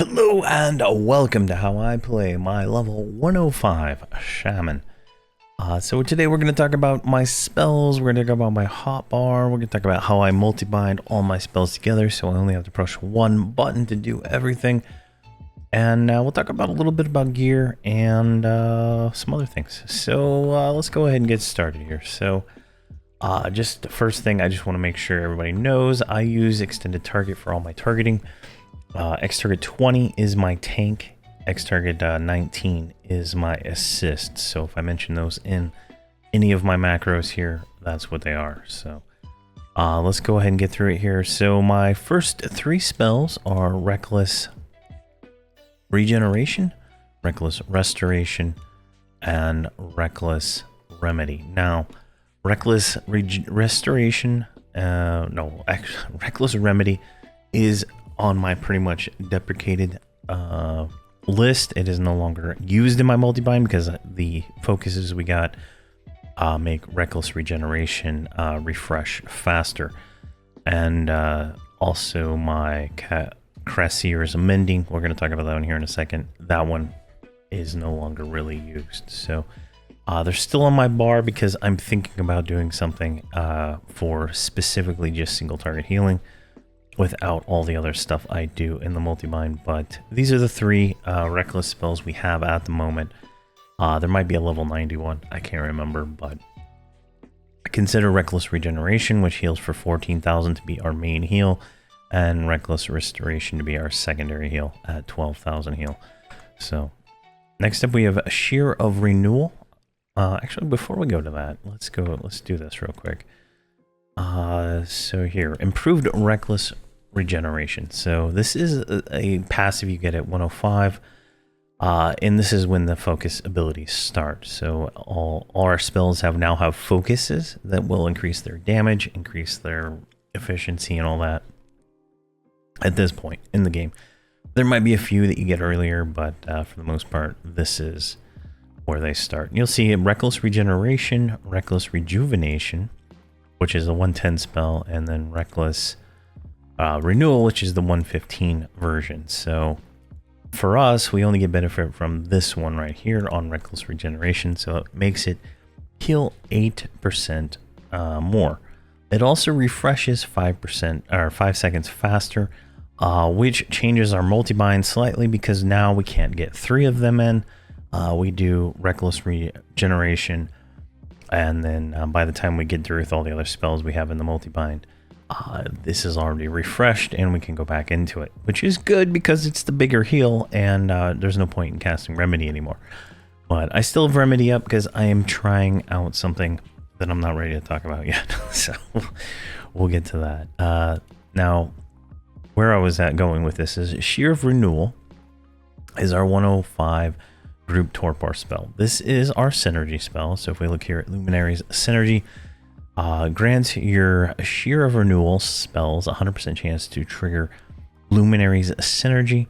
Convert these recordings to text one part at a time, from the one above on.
Hello and welcome to how I play my level 105 Shaman. So today we're going to talk about my spells, we're going to talk about my hotbar, we're going to talk about how I multi-bind all my spells together so I only have to push one button to do everything. And we'll talk about a little bit about gear and some other things. So let's go ahead and get started here. So just the first thing, I just want to make sure everybody knows I use extended target for all my targeting. X target 20 is my tank, X target 19 is my assist. So if I mention those in any of my macros here, that's what they are. So let's go ahead and get through it here. So my first three spells are Reckless Regeneration, Reckless Restoration, and Reckless Remedy. Now, Reckless Restoration, Reckless Remedy is on my pretty much deprecated list. It is no longer used in my multi-bind because the focuses we got make Reckless Regeneration refresh faster. And also my Crassier's Mending, we're going to talk about that one here in a second. That one is no longer really used. So they're still on my bar because I'm thinking about doing something for specifically just single target healing, without all the other stuff I do in the multi-bind. But these are the three reckless spells we have at the moment. There might be a level 91, I can't remember, but consider Reckless Regeneration, which heals for 14,000 to be our main heal, and Reckless Restoration to be our secondary heal at 12,000 heal. So next up we have Shear of Renewal. Actually, before we go to that, let's do this real quick. So here, Improved Reckless Regeneration. So this is a passive you get at 105, and this is when the focus abilities start. So all our spells now have focuses that will increase their damage, increase their efficiency, and all that at this point in the game. There might be a few that you get earlier, but for the most part, this is where they start. And you'll see Reckless Regeneration, Reckless Rejuvenation, which is a 110 spell, and then Reckless Renewal, which is the 115 version. So for us, we only get benefit from this one right here on Reckless Regeneration, so it makes it heal 8% more. It also refreshes 5% or 5 seconds faster, which changes our multi-bind slightly because now we can't get 3 of them in. We do Reckless Regeneration, and then by the time we get through with all the other spells we have in the multi-bind, this is already refreshed and we can go back into it, which is good because it's the bigger heal, and there's no point in casting Remedy anymore. But I still have Remedy up because I am trying out something that I'm not ready to talk about yet. So we'll get to that. Now, where I was going with this is Shear of Renewal is our 105 group torpor spell. This is our synergy spell. So if we look here at Luminaries Synergy, grants your Shear of Renewal spells 100% chance to trigger Luminaries Synergy,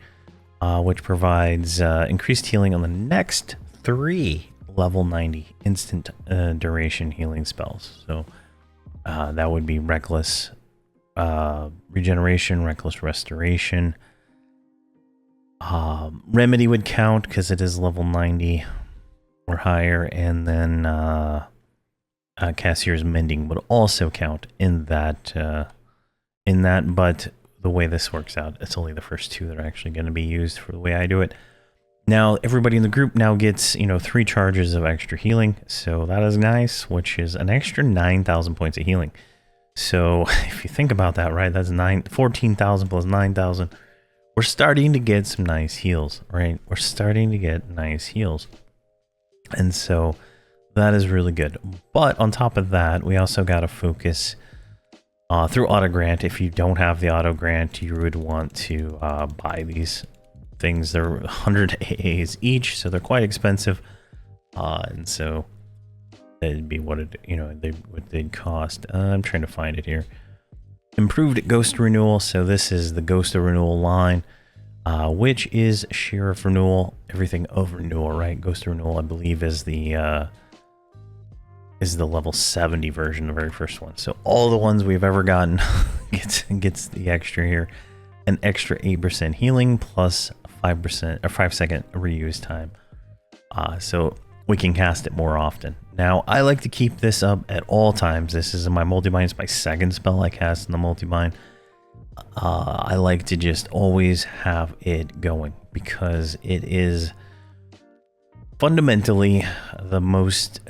which provides increased healing on the next 3 level 90 instant duration healing spells. So that would be Reckless Regeneration, Reckless Restoration. Remedy would count because it is level 90 or higher, and then Cassier's Mending would also count in that. But the way this works out, it's only the first 2 that are actually going to be used for the way I do it. Now everybody in the group now gets 3 charges of extra healing, so that is nice, which is an extra 9,000 points of healing. So if you think about that, right, that's 14,000 plus 9,000. We're starting to get some nice heals, right? We're starting to get nice heals. And so that is really good. But on top of that, we also got to focus through auto grant. If you don't have the auto grant, you would want to buy these things. They're 100 AAs each, so they're quite expensive. And so that'd be what they'd cost. I'm trying to find it here. Improved Ghost Renewal. So this is the Ghost of Renewal line, which is Sheer of Renewal, everything of Renewal, right? Ghost of Renewal, I believe, is the level 70 version, the very first one. So all the ones we've ever gotten gets the extra here. An extra 8% healing plus 5% or 5-second reuse time. So we can cast it more often. Now, I like to keep this up at all times. This is in my multi-bind. It's my second spell I cast in the multi-bind. I like to just always have it going because it is fundamentally the most,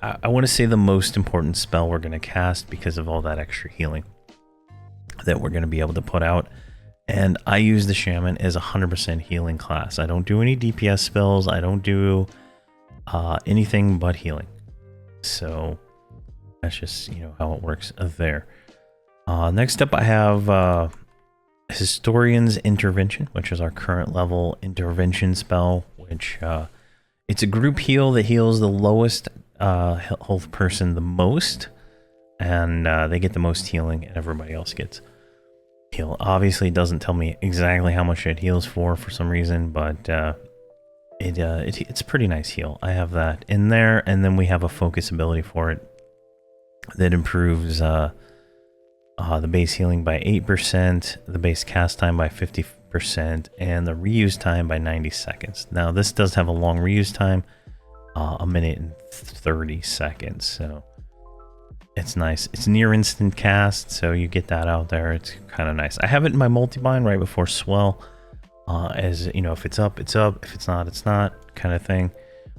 I want to say the most important spell we're going to cast because of all that extra healing that we're going to be able to put out. And I use the Shaman as a 100% healing class. I don't do any DPS spells. I don't do anything but healing. So that's just, you know, how it works there. Next up, I have Historian's Intervention, which is our current level intervention spell, which it's a group heal that heals the lowest health person the most, and they get the most healing, and everybody else gets heal. Obviously, it doesn't tell me exactly how much it heals for some reason, but it's a pretty nice heal. I have that in there, and then we have a focus ability for it that improves the base healing by 8%, the base cast time by 50%, and the reuse time by 90 seconds. Now, this does have a long reuse time, 1 minute and 30 seconds, so it's nice. It's near instant cast, so you get that out there. It's kind of nice. I have it in my multi-bind right before Swell, as you know, if it's up, it's up. If it's not, it's not, kind of thing.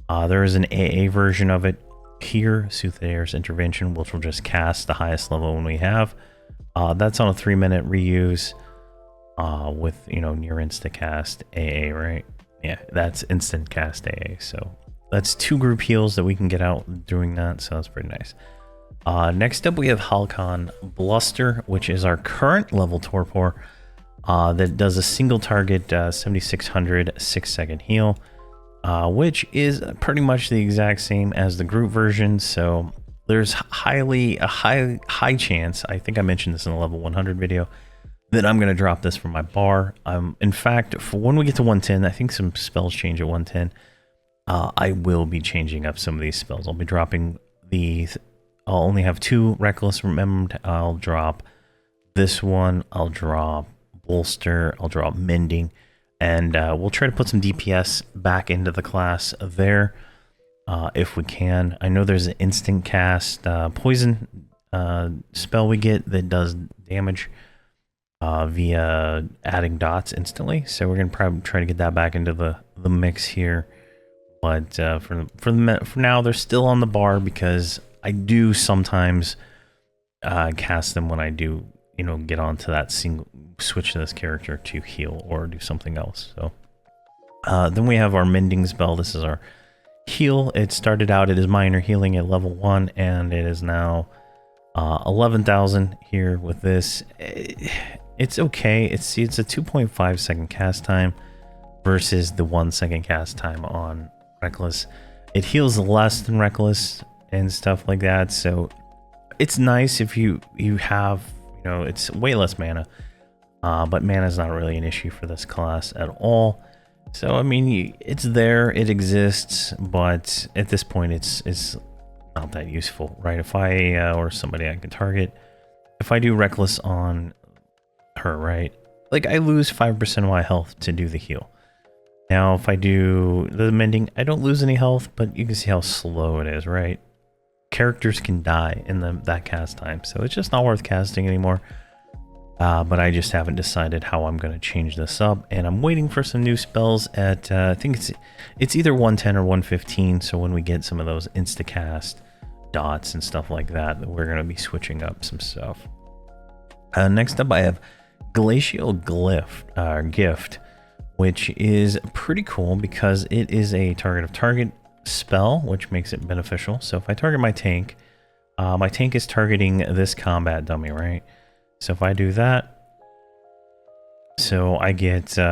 There is an AA version of it here, Soothsayer's Intervention, which will just cast the highest level one we have. That's on a 3-minute reuse with, you know, near instant cast AA, right? Yeah, that's instant cast AA. So that's 2 group heals that we can get out doing that. So that's pretty nice. Next up, we have Halcon Bluster, which is our current level torpor that does a single target 7600 6-second heal, which is pretty much the exact same as the group version. So there's a high chance, I think I mentioned this in the level 100 video, that I'm going to drop this from my bar. In fact, for when we get to 110, I think some spells change at 110. I will be changing up some of these spells. I'll be dropping I'll only have 2 Reckless Remembered. I'll drop this one. I'll drop Bolster. I'll drop Mending. And we'll try to put some DPS back into the class there if we can. I know there's an instant cast poison spell we get that does damage via adding dots instantly. So we're going to probably try to get that back into the mix here. But for now, they're still on the bar because I do sometimes cast them when I do, you know, get onto that switch to this character to heal or do something else. So then we have our Mending spell. This is our heal. It started out, it is minor healing at level 1, and it is now 11,000 here with this. It's okay. It's a 2.5 second cast time versus the 1 second cast time on Reckless. It heals less than Reckless and stuff like that, so it's nice if you have, you know, it's way less mana, but mana is not really an issue for this class at all. So I mean, it's there, it exists, but at this point it's not that useful, right? If I or somebody I can target, if I do Reckless on her, right, like I lose 5% of my health to do the heal. Now if I do the Mending, I don't lose any health, but you can see how slow it is, right? Characters can die in that cast time, so it's just not worth casting anymore. But I just haven't decided how I'm going to change this up, and I'm waiting for some new spells at I think it's either 110 or 115. So when we get some of those instacast dots and stuff like that, we're going to be switching up some stuff. Next up, I have Glacial Gift, which is pretty cool because it is a target of target spell, which makes it beneficial. So if I target my tank is targeting this combat dummy, right? So if I do that, so I get you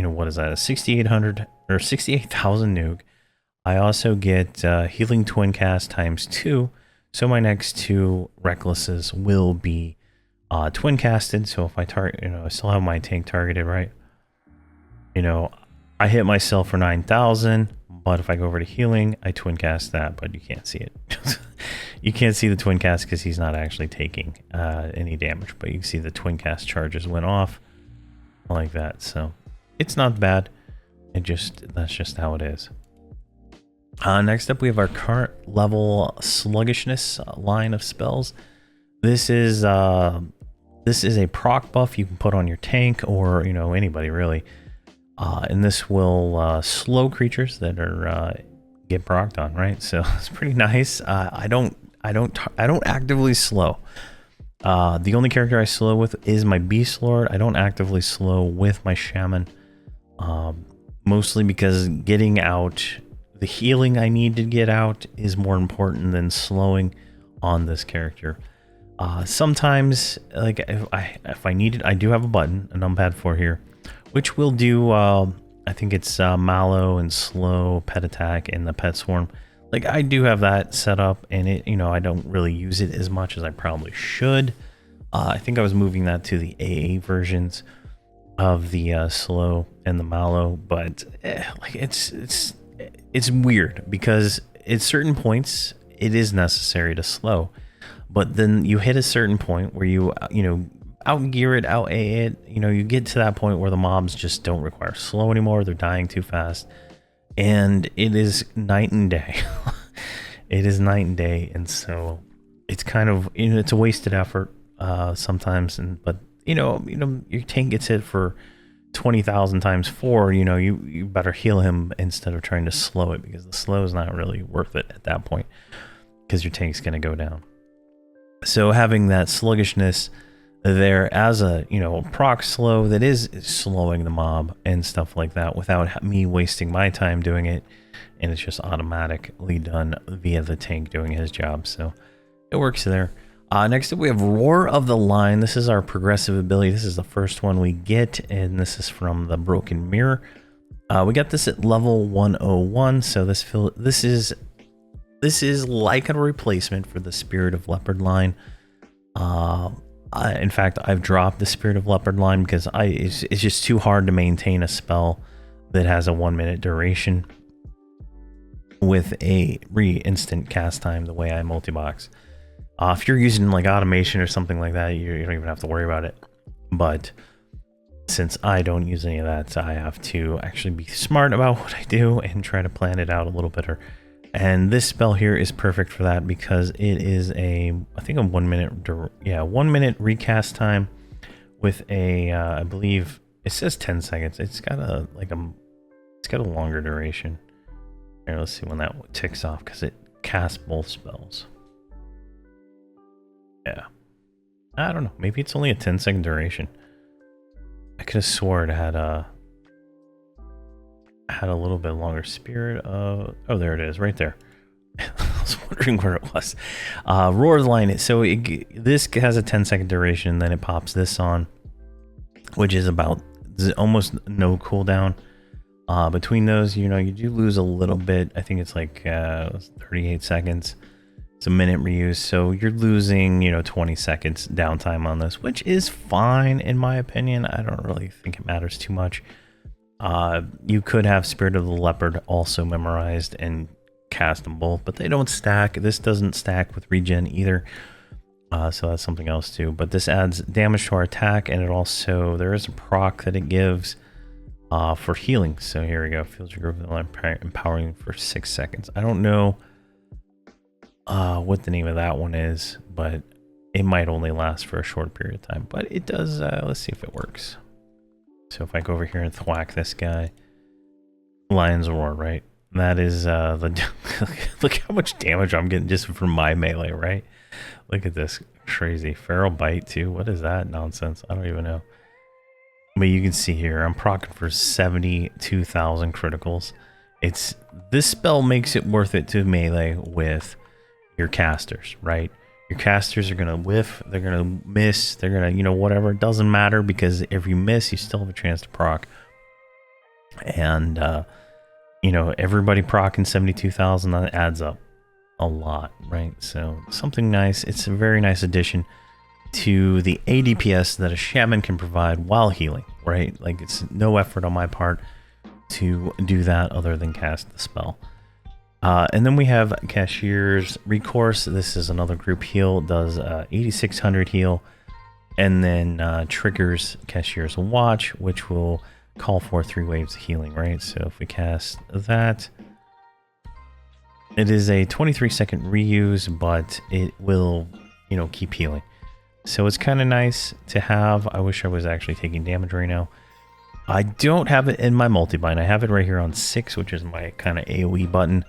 know, what is that, a 6,800 or 68,000 nuke. I also get healing twin cast ×2, so my next 2 Recklesses will be twin casted. So if I target, you know, I still have my tank targeted, right? You know, I hit myself for 9,000, but if I go over to healing, I twin cast that, but you can't see it. You can't see the twin cast because he's not actually taking any damage, but you can see the twin cast charges went off like that. So it's not bad. That's just how it is. Next up, we have our current level sluggishness line of spells. This is a proc buff you can put on your tank or anybody really, and this will slow creatures that are get procced on, right? So it's pretty nice. I don't actively slow. The only character I slow with is my Beast Lord. I don't actively slow with my Shaman, mostly because getting out the healing I need to get out is more important than slowing on this character. Sometimes, like if I need it, I do have a button, a numpad for here, which will do. I think it's Mallow and slow, pet attack, and the pet swarm. Like I do have that set up, and it I don't really use it as much as I probably should. I think I was moving that to the AA versions of the slow and the Mallow, but like it's weird because at certain points it is necessary to slow, but then you hit a certain point where you outgear it, out AA it. You get to that point where the mobs just don't require slow anymore. They're dying too fast, and it is night and day. It is night and day, and so it's kind of it's a wasted effort sometimes. But your tank gets hit for 20,000 times 4, you better heal him instead of trying to slow it, because the slow is not really worth it at that point because your tank's going to go down. So having that sluggishness there as a proc slow that is slowing the mob and stuff like that without me wasting my time doing it, and it's just automatically done via the tank doing his job, so it works there. Next up, we have Roar of the Line. This is our progressive ability. This is the first one we get, and this is from the Broken Mirror. We got this at level 101, so this is like a replacement for the Spirit of Leopard line. In fact, I've dropped the Spirit of Leopard line because it's just too hard to maintain a spell that has a 1 minute duration with a instant cast time the way I multi-box. If you're using like automation or something like that, you don't even have to worry about it. But since I don't use any of that, I have to actually be smart about what I do and try to plan it out a little better. And this spell here is perfect for that because it is I think a 1 minute, 1 minute recast time with a, I believe it says 10 seconds. It's got a longer duration. Here, let's see when that ticks off because it casts both spells. Yeah, I don't know. Maybe it's only a 10-second duration. I could have swore it had a little bit longer. Spirit of... Oh, there it is, right there. I was wondering where it was. Roar line. So this has a 10-second duration, then it pops this on, which is about almost no cooldown. Between those, you do lose a little bit. I think it's like 38 seconds. It's a minute reuse, so you're losing 20 seconds downtime on this, which is fine in my opinion. I don't really think it matters too much. You could have Spirit of the Leopard also memorized and cast them both, but they don't stack. This doesn't stack with regen either, so that's something else too. But this adds damage to our attack, and it also, there is a proc that it gives for healing. So here we go, feels your group empowering for 6 seconds. I don't know what the name of that one is, but it might only last for a short period of time, but it does. Let's see if it works. So if I go over here and thwack this guy, Lion's Roar, right? That is look how much damage I'm getting just from my melee, right? Look at this crazy Feral Bite too. What is that nonsense? I don't even know. But you can see here I'm proccing for 72,000 criticals. This spell makes it worth it to melee with your casters, right? Your casters are gonna whiff, they're gonna miss, they're gonna whatever. It doesn't matter, because if you miss, you still have a chance to proc. And everybody proccing 72,000, that adds up a lot, right? So something nice. It's a very nice addition to the ADPS that a Shaman can provide while healing, right? Like, it's no effort on my part to do that other than cast the spell. And then we have Cashier's Recourse. This is another group heal. It does 8,600 heal, and then triggers Cashier's Watch, which will call for 3 waves of healing, right? So if we cast that, it is a 23-second reuse, but it will, you know, keep healing. So it's kind of nice to have. I wish I was actually taking damage right now. I don't have it in my multi-bind. I have it right here on 6, which is my kind of AoE button.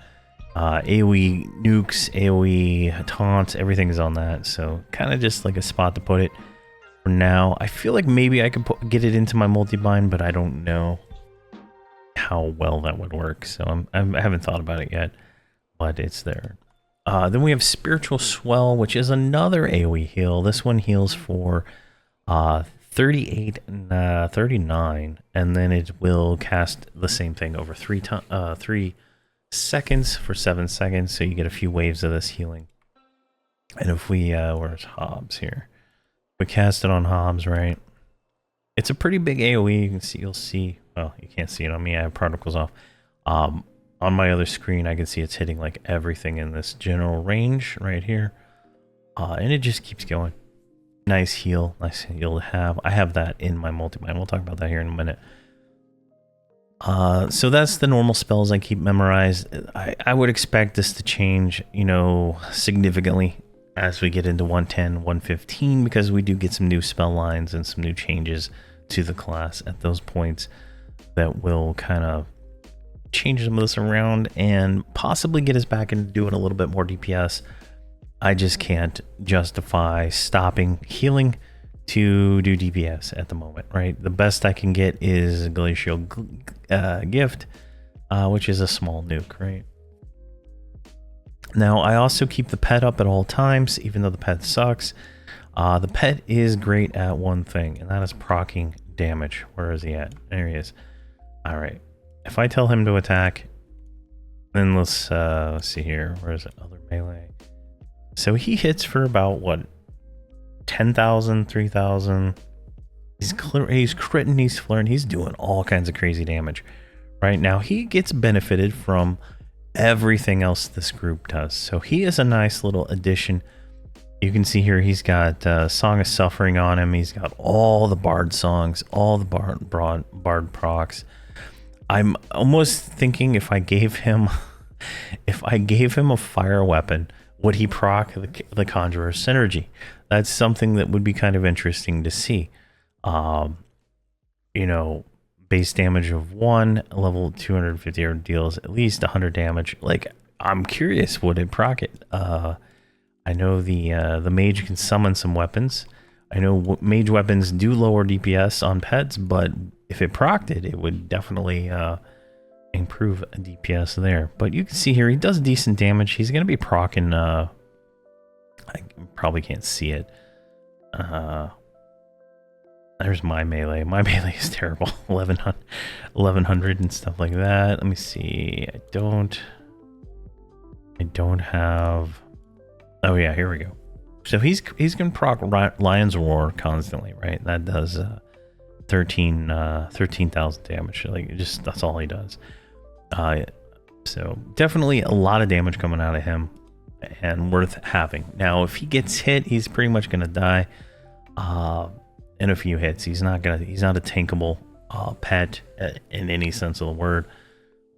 AoE nukes, AoE taunts, everything is on that. So kind of just like a spot to put it for now. I feel like maybe I could get it into my multi-bind, but I don't know how well that would work. So I haven't thought about it yet, but it's there. Then we have Spiritual Swell, which is another AoE heal. This one heals for 38 and 39, and then it will cast the same thing over 3 seconds for 7 seconds, so you get a few waves of this healing. And if we, where's Hobbs here? We cast it on Hobbs, right? It's a pretty big AoE. You can see, you'll see, well, you can't see it on me. I have particles off. On my other screen, I can see it's hitting like everything in this general range right here. And it just keeps going. Nice heal to have. I have that in my multi-bind. We'll talk about that here in a minute. So that's the normal spells I keep memorized. I would expect this to change, you know, significantly as we get into 110, 115, because we do get some new spell lines and some new changes to the class at those points that will kind of change some of this around and possibly get us back into doing a little bit more DPS. I just can't justify stopping healing to do DPS at the moment, right? The best I can get is Glacial Gift, which is a small nuke, right? Now, I also keep the pet up at all times, even though the pet sucks. The pet is great at one thing, and that is proccing damage. Where is he at? There he is. All right. If I tell him to attack, then let's see here. Where is it? Other melee. So he hits for about, what, 10,000, 3,000. He's critting, he's flaring, he's doing all kinds of crazy damage. Right now, he gets benefited from everything else this group does. So he is a nice little addition. You can see here he's got Song of Suffering on him. He's got all the Bard songs, all the Bard procs. I'm almost thinking if I gave him a fire weapon, would he proc the Conjurer Synergy? That's something that would be kind of interesting to see. You know, base damage of 1, level 250 deals at least 100 damage. Like, I'm curious, would it proc it? I know the mage can summon some weapons. I know mage weapons do lower DPS on pets, but if it procced it, it would definitely improve a DPS there. But you can see here, he does decent damage. He's going to be proccing, I probably can't see it. There's my melee. My melee is terrible. 1100 and stuff like that. Let me see. I don't have... Oh yeah, here we go. So he's going to proc Lion's Roar constantly, right? That does 13,000 damage. Like, just, that's all he does. So definitely a lot of damage coming out of him and worth having. Now, if he gets hit, he's pretty much going to die in a few hits. He's not a tankable pet in any sense of the word,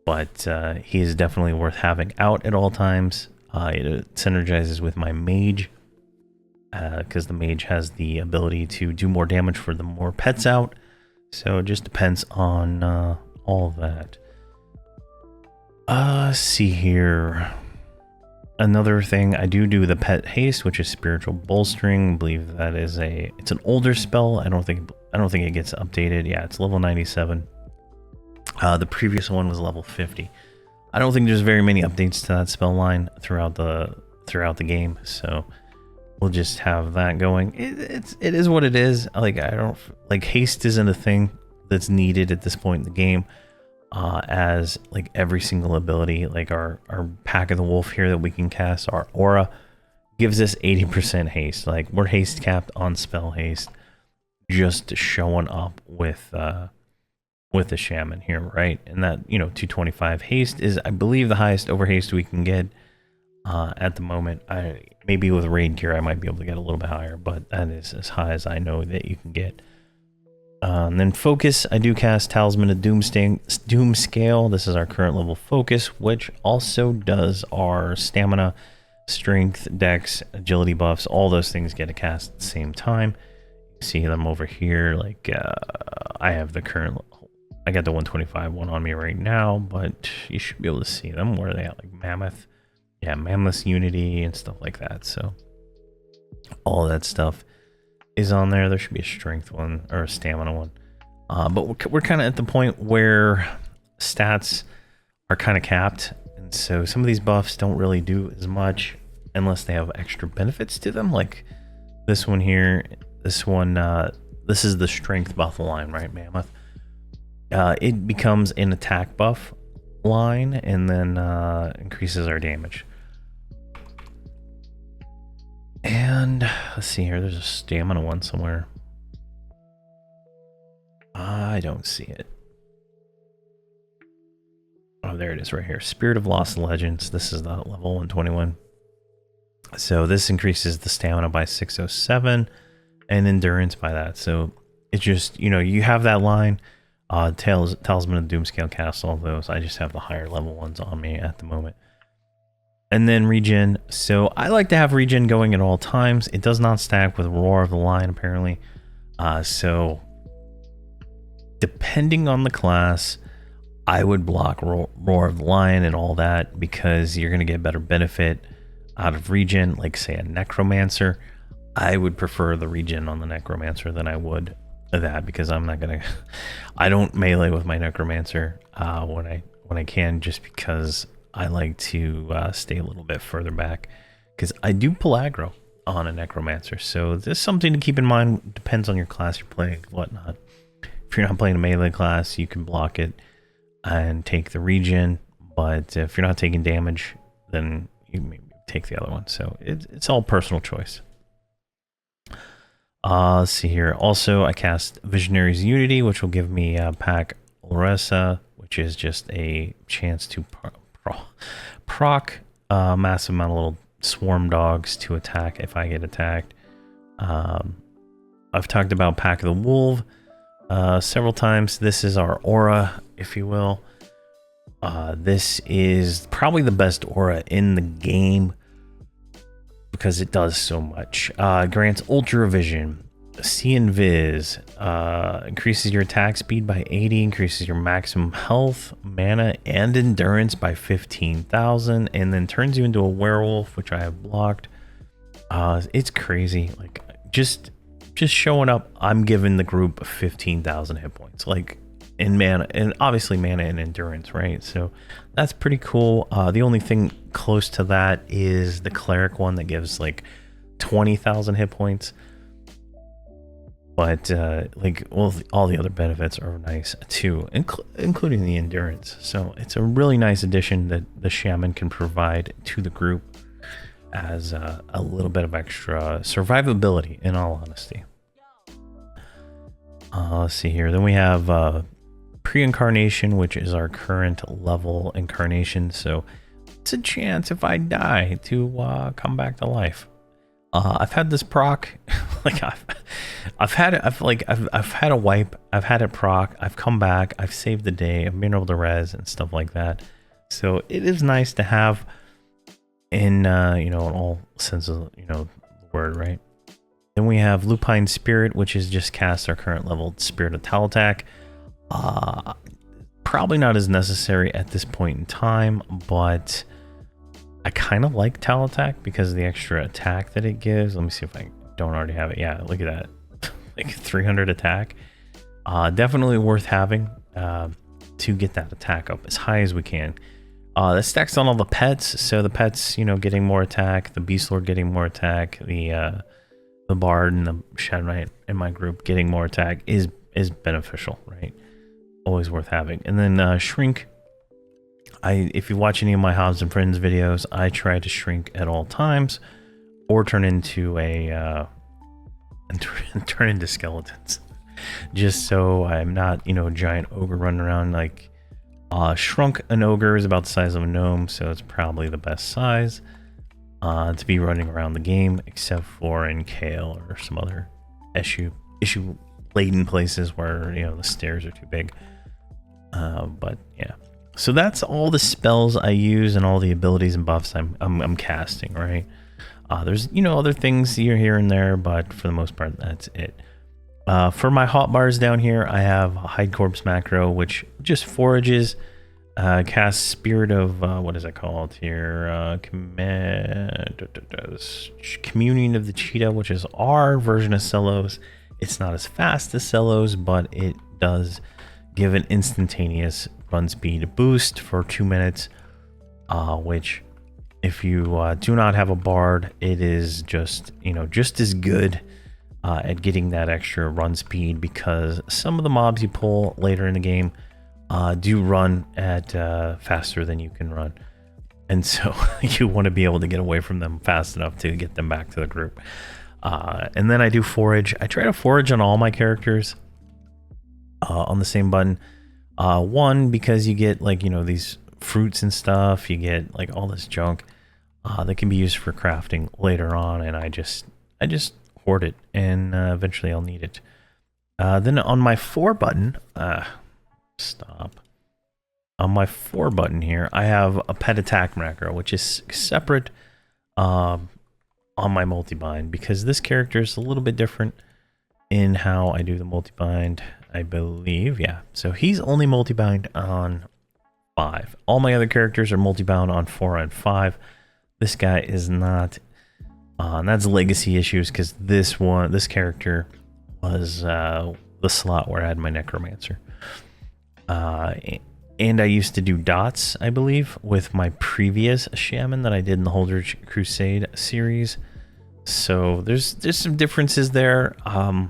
but he is definitely worth having out at all times. It synergizes with my mage because the mage has the ability to do more damage for the more pets out. So it just depends on all that. See here. Another thing, I do the pet haste, which is spiritual bolstering. I believe that is it's an older spell. I don't think it gets updated. Yeah, it's level 97. The previous one was level 50. I don't think there's very many updates to that spell line throughout the game, so we'll just have that going. It is what it is. Like, I don't like, haste isn't a thing that's needed at this point in the game. As like every single ability, like our Pack of the Wolf here that we can cast, our aura gives us 80% haste. Like, we're haste capped on spell haste, just showing up with the Shaman here, right? And that, you know, 225 haste is, I believe, the highest over haste we can get at the moment. Maybe with raid gear I might be able to get a little bit higher, but that is as high as I know that you can get. And then focus, I do cast Talisman of Doom Scale. This is our current level focus, which also does our stamina, strength, dex, agility buffs. All those things get a cast at the same time. You see them over here. Like I have the current, I got the 125 one on me right now, but you should be able to see them. Where are they at? Like Mammoth, yeah, Mammoth Unity and stuff like that. So all that stuff is on there. There should be a strength one or a stamina one, but we're kind of at the point where stats are kind of capped, and so some of these buffs don't really do as much unless they have extra benefits to them, like this one here. This one, this is the strength buff line, right, Mammoth? It becomes an attack buff line and then increases our damage. And let's see here, there's a stamina one somewhere. I don't see it. Oh, there it is right here. Spirit of Lost Legends. This is the level 121. So this increases the stamina by 607 and endurance by that. So it just, you know, you have that line. Talisman of Doomscale cast all those. I just have the higher level ones on me at the moment. And then regen. So I like to have regen going at all times. It does not stack with Roar of the Lion, apparently. So depending on the class, I would block Roar of the Lion and all that, because you're going to get better benefit out of regen. Like say a Necromancer, I would prefer the regen on the Necromancer than I would that, because I'm not going to, I don't melee with my Necromancer when I can, just because I like to stay a little bit further back, because I do pull aggro on a Necromancer. So there's something to keep in mind. Depends on your class you're playing, whatnot. If you're not playing a melee class, you can block it and take the regen. But if you're not taking damage, then you maybe take the other one. So it's all personal choice. Let's see here. Also, I cast Visionary's Unity, which will give me Pack Loressa, which is just a chance to proc a massive amount of little swarm dogs to attack if I get attacked. I've talked about Pack of the Wolf several times. This is our aura, if you will. This is probably the best aura in the game because it does so much. Grants Ultra Vision, See and Viz, increases your attack speed by 80, increases your maximum health, mana, and endurance by 15,000, and then turns you into a werewolf, which I have blocked. It's crazy. Like just showing up, I'm giving the group 15,000 hit points, like in mana, and obviously mana and endurance, right? So that's pretty cool. The only thing close to that is the cleric one that gives like 20,000 hit points. But like, well, all the other benefits are nice too, including the endurance. So it's a really nice addition that the Shaman can provide to the group as a little bit of extra survivability, in all honesty. Let's see here. Then we have pre-incarnation, which is our current level incarnation. So it's a chance if I die to come back to life. I've had this proc, like I've had a wipe, I've had it proc, I've come back, I've saved the day, I've been able to res and stuff like that. So it is nice to have in you know, in all senses of, you know, the word, right? Then we have Lupine Spirit, which is just cast our current level Spirit of Talatak. Probably not as necessary at this point in time, but I kind of like Talatak because of the extra attack that it gives. Let me see if I don't already have it. Yeah, look at that. Like 300 attack. Definitely worth having to get that attack up as high as we can. That stacks on all the pets. So the pets, you know, getting more attack. The Beast Lord getting more attack. The Bard and the Shadow Knight in my group getting more attack is beneficial, right? Always worth having. And then Shrink. If you watch any of my Hobbs and Friends videos, I try to shrink at all times, or turn into turn into skeletons, just so I'm not, you know, a giant ogre running around. Like shrunk an ogre is about the size of a gnome, so it's probably the best size to be running around the game, except for in Kale or some other issue laden places where, you know, the stairs are too big. But yeah, so that's all the spells I use and all the abilities and buffs I'm casting, right? There's, you know, other things here and there, but for the most part, that's it. For my hotbars down here, I have a hide corpse macro, which just forages, casts spirit of, what is it called here? Communion of the cheetah, which is our version of Celos. It's not as fast as Celos, but it does give an instantaneous run speed boost for 2 minutes, which if you do not have a bard, it is just, you know, just as good at getting that extra run speed, because some of the mobs you pull later in the game do run at faster than you can run, and so you want to be able to get away from them fast enough to get them back to the group. And then I do forage. I try to forage on all my characters on the same button. One, because you get, like, you know, these fruits and stuff, you get like all this junk that can be used for crafting later on, and I just hoard it, and eventually I'll need it. Then on my 4 button, on my 4 button here, I have a pet attack macro, which is separate on my multi-bind, because this character is a little bit different in how I do the multi-bind, I believe. Yeah, so he's only multi-bind on 5. All my other characters are multi-bound on 4 and 5. This guy is not. And that's legacy issues, because this character was the slot where I had my necromancer. And I used to do dots, I believe, with my previous shaman that I did in the Holdridge Crusade series. So there's some differences there that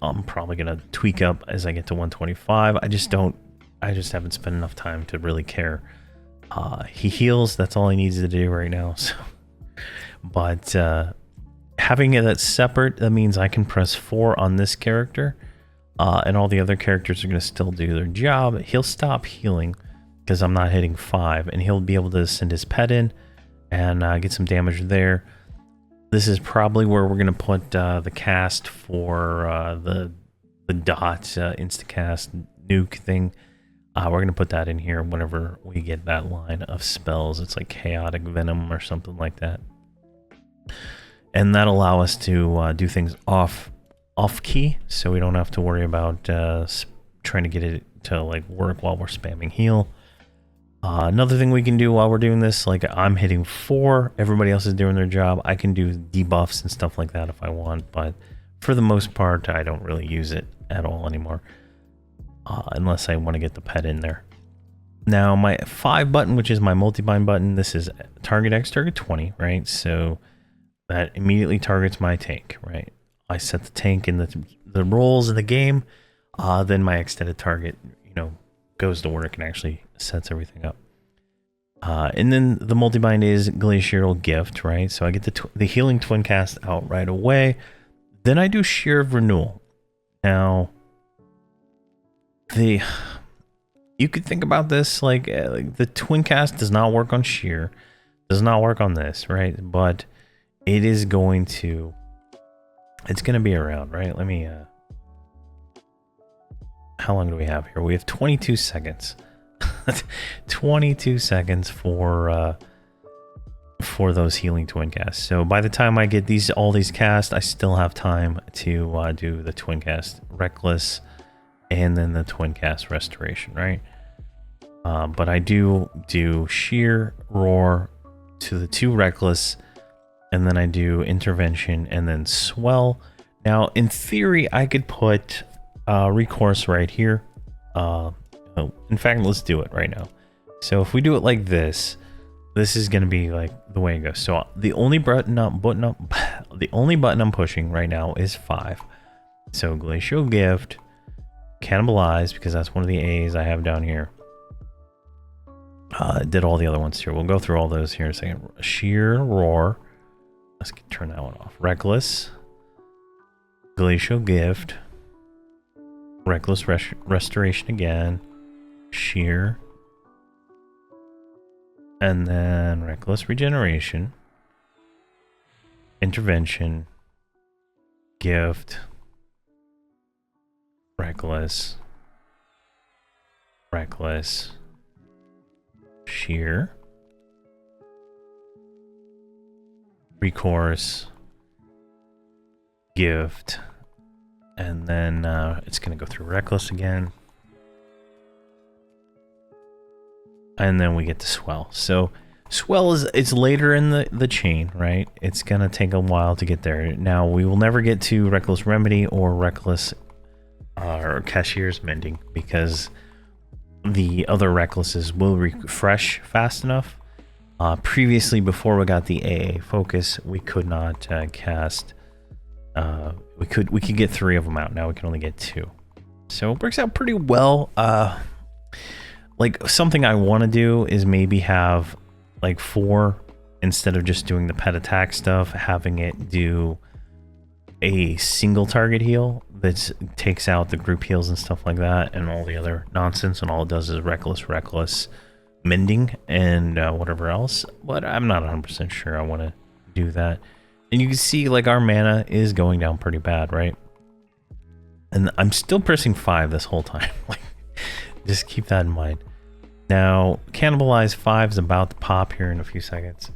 I'm probably gonna tweak up as I get to 125. I just haven't spent enough time to really care. He heals, that's all he needs to do right now. So, but having it that's separate, that means I can press 4 on this character. And all the other characters are going to still do their job. He'll stop healing because I'm not hitting 5, and he'll be able to send his pet in and get some damage there. This is probably where we're going to put the cast for the dot instacast nuke thing. We're going to put that in here whenever we get that line of spells. It's like chaotic venom or something like that, and that'll allow us to do things off key, so we don't have to worry about trying to get it to like work while we're spamming heal. Another thing we can do while we're doing this, like I'm hitting 4, everybody else is doing their job, I can do debuffs and stuff like that if I want, but for the most part I don't really use it at all anymore, unless I want to get the pet in there. Now my 5 button, which is my multi-bind button, this is target X, target 20, right? So that immediately targets my tank, right? I set the tank in the roles in the game, then my extended target, you know, goes to work and actually sets everything up. And then the multi-bind is Glacial Gift, right? So I get the healing twin cast out right away. Then I do Shear of Renewal. Now, you could think about this like the twin cast does not work on Shear, does not work on this, right? But it is going to. It's going to be around, right? Let me, how long do we have here? We have 22 seconds. 22 seconds for those healing twin casts. So by the time I get all these cast, I still have time to do the twin cast Reckless and then the twin cast Restoration, right? But I do Sheer, Roar to the 2 Reckless, and then I do Intervention and then Swell. Now, in theory, I could put Recourse right here. In fact, let's do it right now. So if we do it like this, this is going to be like the way it goes. So the only button I'm pushing right now is 5. So Glacial Gift, Cannibalize, because that's one of the A's I have down here. Did all the other ones here. We'll go through all those here in a second. Sheer, Roar. Let's turn that one off. Reckless, Glacial Gift, Reckless Restoration again, Sheer, and then Reckless Regeneration, Intervention, Gift, reckless, sheer, recourse, gift, and then it's going to go through reckless again. And then we get to swell. So swell it's later in the chain, right? It's going to take a while to get there. Now, we will never get to reckless remedy or reckless or cashier's mending because the other recklesses will refresh fast enough. Previously, before we got the AA focus, we could not cast. We could get 3 of them out. Now we can only get 2. So it works out pretty well. Like something I want to do is maybe have like 4 instead of just doing the pet attack stuff, having it do a single target heal that takes out the group heals and stuff like that and all the other nonsense, and all it does is reckless mending and whatever else. But I'm not 100% sure I want to do that. And you can see like our mana is going down pretty bad, right? And I'm still pressing 5 this whole time. Like, just keep that in mind. Now, Cannibalize 5 is about to pop here in a few seconds.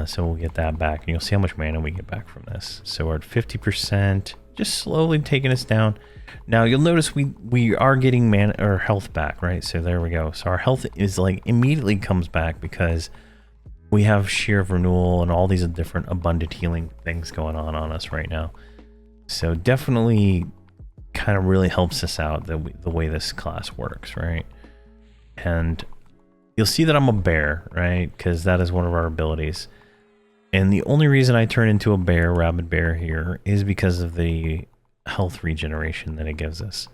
So we'll get that back. And you'll see how much mana we get back from this. So we're at 50%, just slowly taking us down. Now, you'll notice we are getting mana or health back, right? So there we go. So our health is like immediately comes back because we have Sheer of Renewal and all these different abundant healing things going on us right now. So definitely kind of really helps us out the way this class works, right? And you'll see that I'm a bear, right? Because that is one of our abilities. And the only reason I turn into a bear, rabid bear here, is because of the health regeneration that it gives us.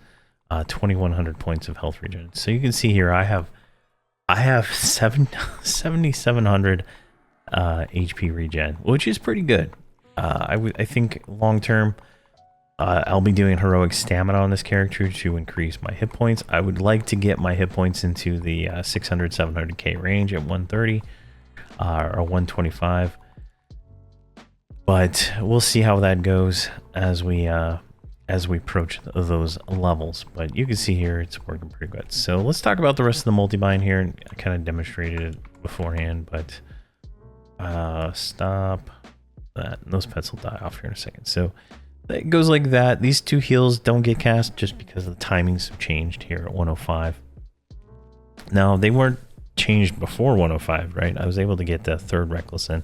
2,100 points of health regen. So you can see here I have 7,700 HP regen, which is pretty good. I think long term, I'll be doing heroic stamina on this character to increase my hit points. I would like to get my hit points into the 600, 700k range at 130 or 125. But we'll see how that goes as we approach those levels. But you can see here it's working pretty good. So let's talk about the rest of the multi-bind here. I kind of demonstrated it beforehand, but stop that. Those pets will die off here in a second. So it goes like that. These 2 heals don't get cast just because the timings have changed here at 105. Now, they weren't changed before 105, right? I was able to get the 3rd Reckless in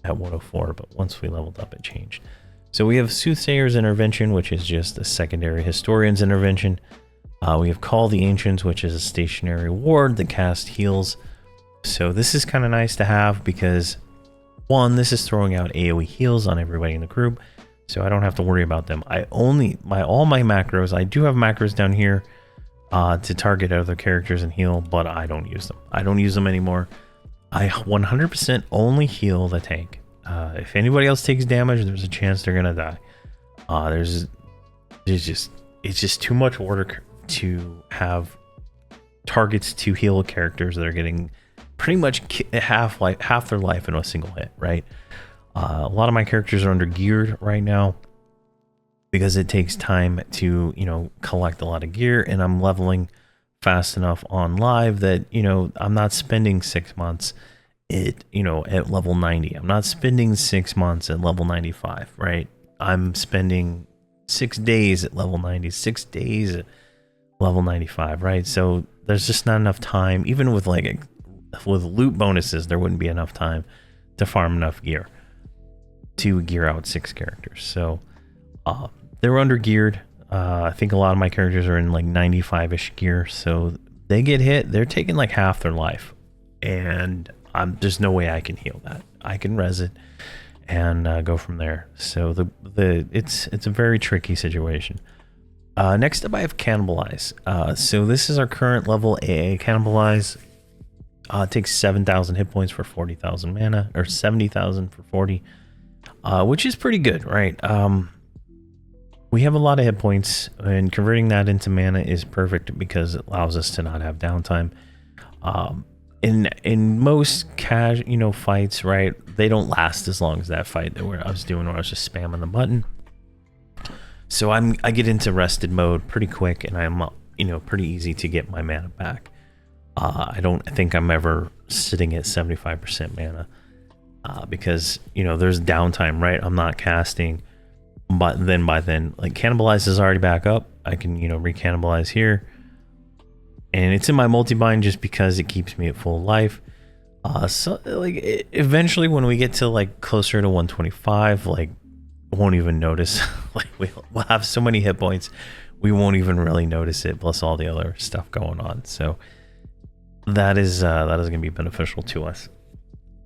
at 104, but once we leveled up, it changed. So we have Soothsayer's Intervention, which is just a secondary Historian's Intervention. We have Call the Ancients, which is a stationary ward that casts heals. So this is kind of nice to have because, 1, this is throwing out AoE heals on everybody in the group. So I don't have to worry about them. All my macros, I do have macros down here to target other characters and heal, but I don't use them. I don't use them anymore. I 100% only heal the tank. If anybody else takes damage, there's a chance they're gonna die. It's just too much work to have targets to heal characters that are getting pretty much half their life in a single hit, right? A lot of my characters are under geared right now because it takes time to, collect a lot of gear, and I'm leveling fast enough on live that, I'm not spending 6 months at level 90. I'm not spending 6 months at level 95, right? I'm spending 6 days at level 90, 6 days at level 95, right? So there's just not enough time. Even with with loot bonuses, there wouldn't be enough time to farm enough gear to gear out 6 characters. So they're under geared. I think a lot of my characters are in like 95-ish gear, so they get hit, they're taking like half their life, and there's no way I can heal that. I can res it and go from there. So it's a very tricky situation. Next up, I have Cannibalize. So this is our current level AA Cannibalize. It takes 7,000 hit points for 40,000 mana, or 70,000 for 40. Which is pretty good, right? We have a lot of hit points, and converting that into mana is perfect because it allows us to not have downtime. In most fights, right, they don't last as long as that fight that I was doing where I was just spamming the button. So I get into rested mode pretty quick, and I'm pretty easy to get my mana back. I don't think I'm ever sitting at 75% mana because there's downtime, right? I'm not casting, but then by then, like, cannibalize is already back up. I can recannibalize here, and it's in my multi-bind just because it keeps me at full life. So like eventually when we get to like closer to 125, like, won't even notice. Like we'll have so many hit points, we won't even really notice it, plus all the other stuff going on. So that is gonna be beneficial to us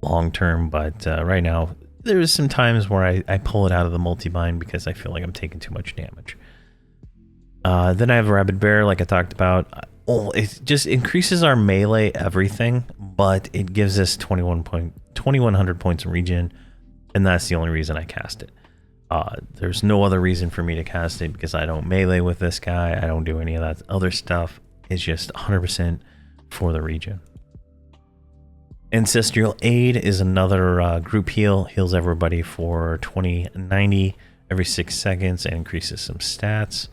long term. But right now there's some times where I pull it out of the multi-bind because I feel like I'm taking too much damage. Then I have Rabid Bear, like I talked about. It just increases our melee everything, but it gives us 2100 points in regen, and that's the only reason I cast it. There's no other reason for me to cast it because I don't melee with this guy. I don't do any of that other stuff. It's just 100% for the regen. Ancestral Aid is another group heal. Heals everybody for 2090 every 6 seconds and increases some stats.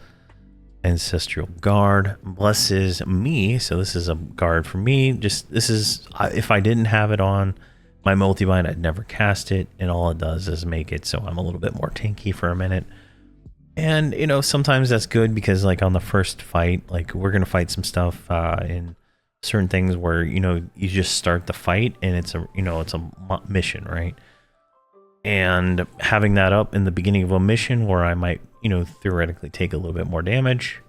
Ancestral Guard blesses me, so this is a guard for me. This is if I didn't have it on my multi-bind, I'd never cast it, and all it does is make it so I'm a little bit more tanky for a minute. And sometimes that's good because, like, on the first fight, like, we're gonna fight some stuff in certain things where you just start the fight and it's a it's a mission, right? And having that up in the beginning of a mission where I might theoretically take a little bit more damage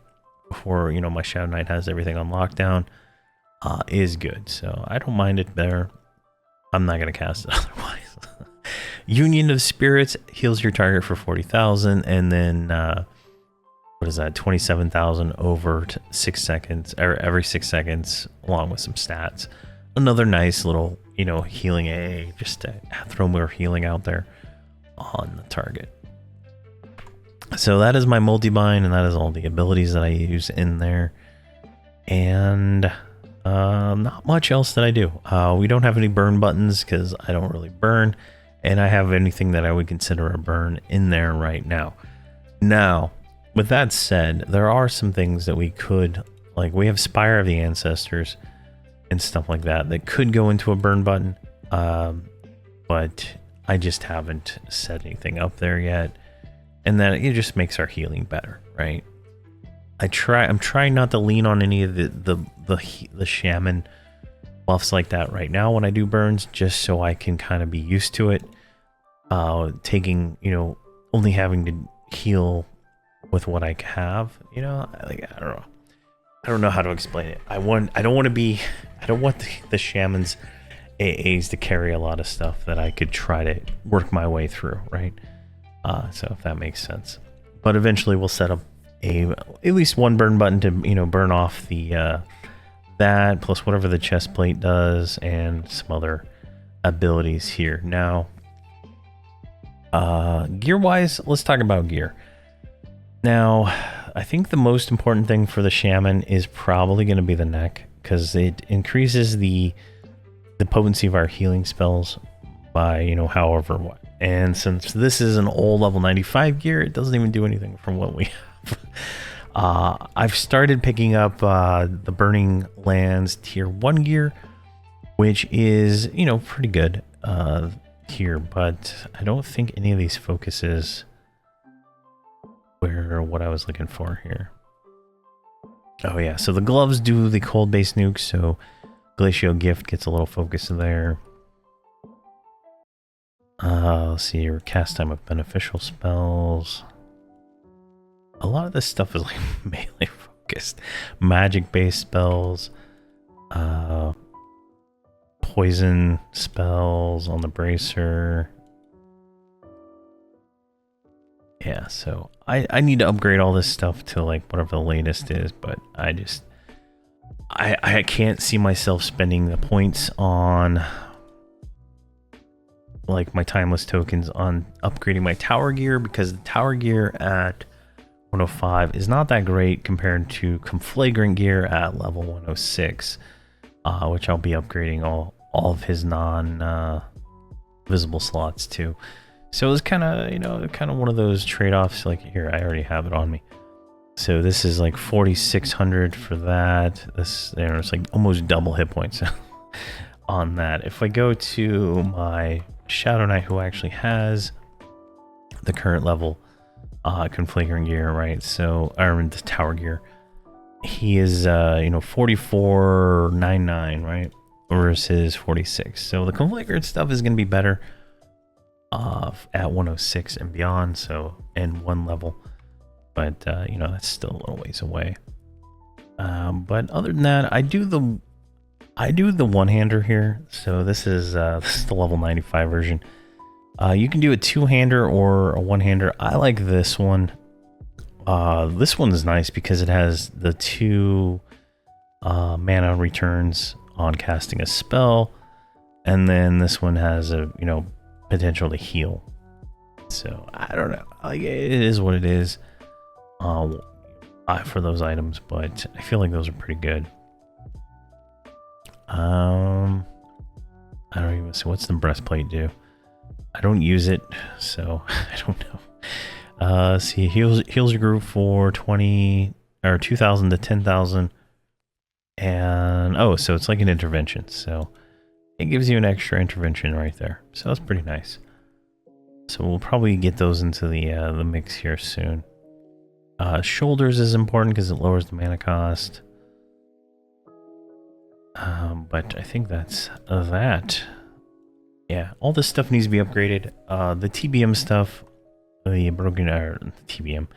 before my Shadow Knight has everything on lockdown is good. So I don't mind it there. I'm not going to cast it otherwise. Union of Spirits heals your target for 40,000, and then what is that, 27,000 over 6 seconds, or every 6 seconds, along with some stats. Another nice little healing AA, just to throw more healing out there on the target. So that is my multi-bind, and that is all the abilities that I use in there. And not much else that I do. We don't have any burn buttons because I don't really burn, and I have anything that I would consider a burn in there right now. Now, with that said, there are some things that we could, like, we have Spire of the Ancestors and stuff like that could go into a burn button, but I just haven't set anything up there yet, and then it just makes our healing better, right? I'm trying not to lean on any of the Shaman buffs like that right now when I do burns, just so I can kind of be used to it. Taking only having to heal with what I have, like, I don't know how to explain it. I don't want the Shaman's AAs to carry a lot of stuff that I could try to work my way through, right? So if that makes sense. But eventually we'll set up at least one burn button to burn off the that plus whatever the chest plate does and some other abilities here. Now, gear wise, let's talk about gear. Now, I think the most important thing for the Shaman is probably going to be the neck, because it increases the potency of our healing spells by however what. And since this is an old level 95 gear, it doesn't even do anything from what we have. I've started picking up the Burning Lands tier 1 gear, which is pretty good here, but I don't think any of these focuses where what I was looking for here. Oh yeah, so the gloves do the cold base nuke, so Glacial Gift gets a little focus in there. Let's see here, cast time of beneficial spells. A lot of this stuff is like melee focused. Magic based spells. Poison spells on the bracer. Yeah, so I need to upgrade all this stuff to like whatever the latest is, but I can't see myself spending the points on like my timeless tokens on upgrading my tower gear, because the tower gear at 105 is not that great compared to Conflagrant gear at level 106, which I'll be upgrading all of his non visible slots too. So it's kind of, you know, kind of one of those trade-offs. Like here, I already have it on me. So this is like 4,600 for that. This, you know, it's like almost double hit points on that. If I go to my Shadow Knight, who actually has the current level configuring gear, right? So, or the tower gear, he is, you know, 4499, right? Versus 46. So the configured stuff is going to be better at 106 and beyond. So, in one level. But, you know, that's still a little ways away. But other than that, I do the one-hander here. So this is the level 95 version. You can do a two-hander or a one-hander. I like this one. This one is nice because it has the 2 mana returns on casting a spell, and then this one has a, you know, potential to heal. So I don't know. Like, it is what it is. For those items, but I feel like those are pretty good. I don't even see what's the breastplate do. I don't use it, so I don't know. See, heals your group for 20 or 2,000 to 10,000, and oh, so it's like an intervention. So it gives you an extra intervention right there. So that's pretty nice. So we'll probably get those into the mix here soon. Shoulders is important because it lowers the mana cost. But I think that's that. Yeah, all this stuff needs to be upgraded. The TBM stuff, the broken TBM,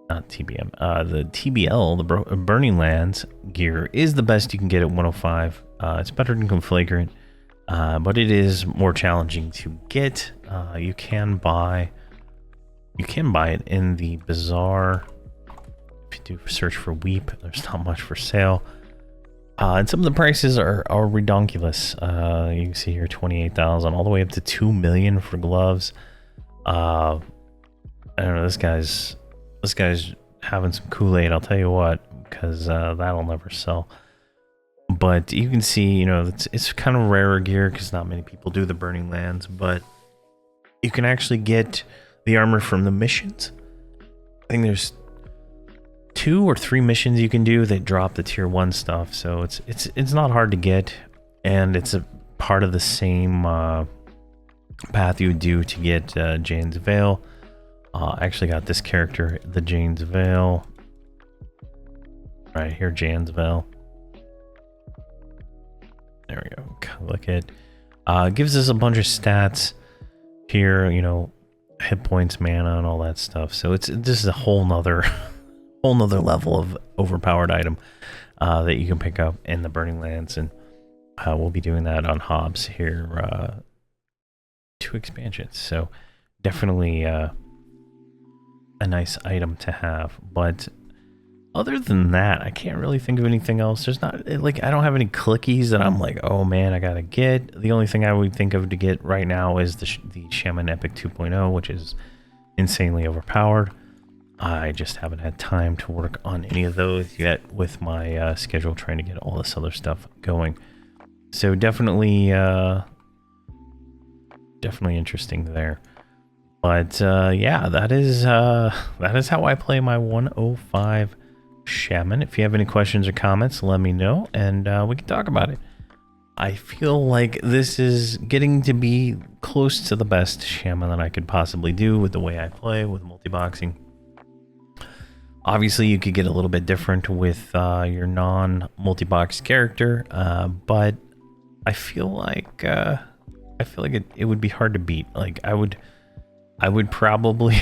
not TBM. The TBL, the Burning Lands gear is the best you can get at 105. It's better than Conflagrant, but it is more challenging to get. You can buy it in the Bazaar. If you do search for Weep, there's not much for sale. And some of the prices are redonkulous. You can see here 28,000 all the way up to 2 million for gloves. I don't know, this guy's having some Kool-Aid, I'll tell you what, because that'll never sell. But you can see, you know, it's kind of rarer gear because not many people do the Burning Lands, but you can actually get the armor from the missions. I think there's 2 or 3 missions you can do that drop the tier 1 stuff, so it's not hard to get, and it's a part of the same path you would do to get Jane's Veil. I actually got this character, the Jane's Veil, right here, Jane's Veil. There we go. Click it. Gives us a bunch of stats here, you know, hit points, mana, and all that stuff. So this is a whole nother level of overpowered item that you can pick up in the Burning Lands, and we'll be doing that on Hobbs here. 2 expansions, so definitely a nice item to have. But other than that, I can't really think of anything else. There's not, like, I don't have any clickies that I'm like, oh man, I gotta get. The only thing I would think of to get right now is the Shaman Epic 2.0, which is insanely overpowered. I just haven't had time to work on any of those yet with my schedule, trying to get all this other stuff going. So definitely interesting there. But yeah, that is how I play my 105 Shaman. If you have any questions or comments, let me know, and we can talk about it. I feel like this is getting to be close to the best Shaman that I could possibly do with the way I play with multi-boxing. Obviously, you could get a little bit different with your non-multi-box character, but I feel like it would be hard to beat. Like I would probably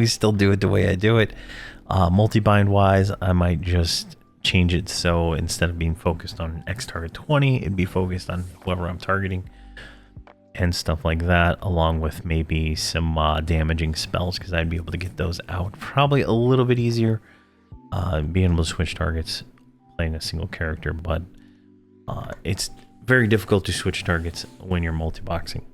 still do it the way I do it. Multi-bind wise, I might just change it so instead of being focused on X target 20, it'd be focused on whoever I'm targeting and stuff like that, along with maybe some damaging spells, because I'd be able to get those out probably a little bit easier, being able to switch targets playing a single character. But it's very difficult to switch targets when you're multi-boxing.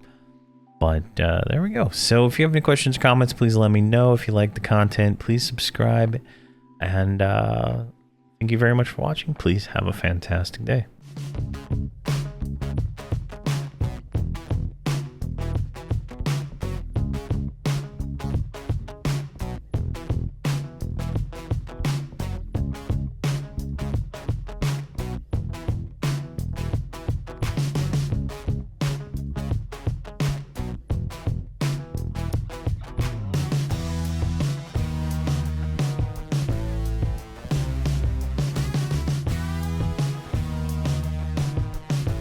But there we go. So if you have any questions or comments, please let me know. If you like the content, please subscribe. And thank you very much for watching. Please have a fantastic day.